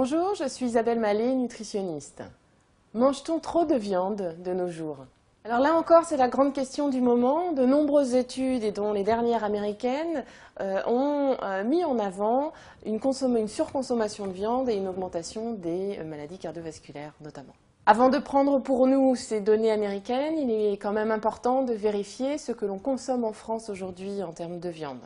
Bonjour, je suis Isabelle Mallet, nutritionniste. Mange-t-on trop de viande de nos jours? Alors là encore, c'est la grande question du moment. De nombreuses études, et dont les dernières américaines, ont mis en avant une surconsommation de viande et une augmentation des maladies cardiovasculaires notamment. Avant de prendre pour nous ces données américaines, il est quand même important de vérifier ce que l'on consomme en France aujourd'hui en termes de viande.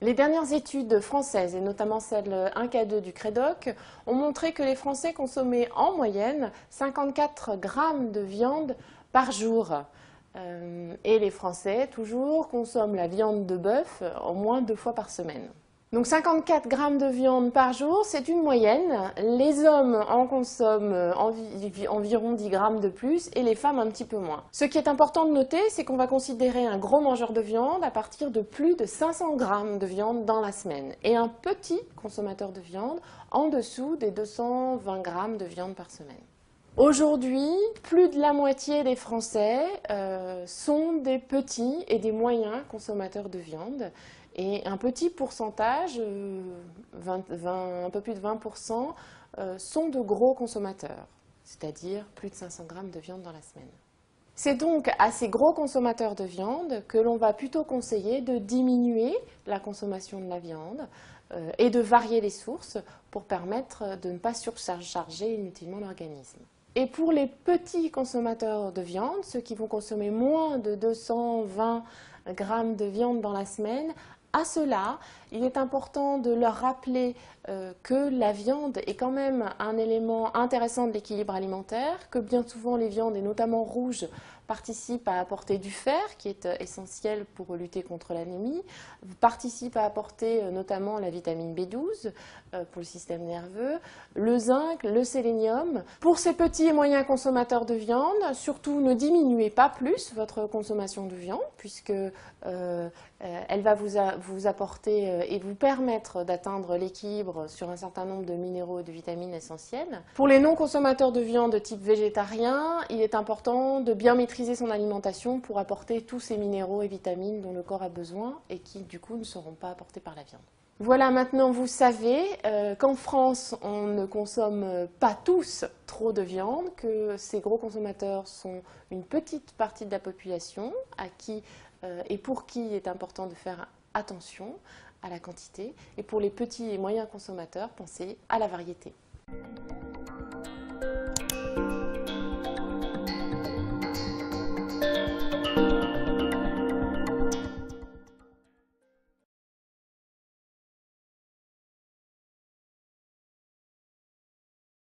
Les dernières études françaises, et notamment celle 1K2 du Crédoc, ont montré que les Français consommaient en moyenne 54 grammes de viande par jour. Et les Français, toujours, consomment la viande de bœuf au moins 2 fois par semaine. Donc 54 grammes de viande par jour, c'est une moyenne. Les hommes en consomment environ 10 grammes de plus et les femmes un petit peu moins. Ce qui est important de noter, c'est qu'on va considérer un gros mangeur de viande à partir de plus de 500 grammes de viande dans la semaine et un petit consommateur de viande en dessous des 220 grammes de viande par semaine. Aujourd'hui, plus de la moitié des Français sont des petits et des moyens consommateurs de viande. Et un petit pourcentage, un peu plus de 20%, sont de gros consommateurs, c'est-à-dire plus de 500 grammes de viande dans la semaine. C'est donc à ces gros consommateurs de viande que l'on va plutôt conseiller de diminuer la consommation de la viande et de varier les sources pour permettre de ne pas surcharger inutilement l'organisme. Et pour les petits consommateurs de viande, ceux qui vont consommer moins de 220 grammes de viande dans la semaine, à cela, il est important de leur rappeler que la viande est quand même un élément intéressant de l'équilibre alimentaire, que bien souvent les viandes, et notamment rouges, participent à apporter du fer, qui est essentiel pour lutter contre l'anémie, participent à apporter notamment la vitamine B12 pour le système nerveux, le zinc, le sélénium. Pour ces petits et moyens consommateurs de viande, surtout ne diminuez pas plus votre consommation de viande, puisque elle va vous apporter et vous permettre d'atteindre l'équilibre sur un certain nombre de minéraux et de vitamines essentielles. Pour les non-consommateurs de viande de type végétarien, il est important de bien maîtriser son alimentation pour apporter tous ces minéraux et vitamines dont le corps a besoin et qui du coup ne seront pas apportés par la viande. Voilà, maintenant vous savez qu'en France on ne consomme pas tous trop de viande, que ces gros consommateurs sont une petite partie de la population à qui et pour qui il est important de faire attention à la quantité. Et pour les petits et moyens consommateurs, pensez à la variété.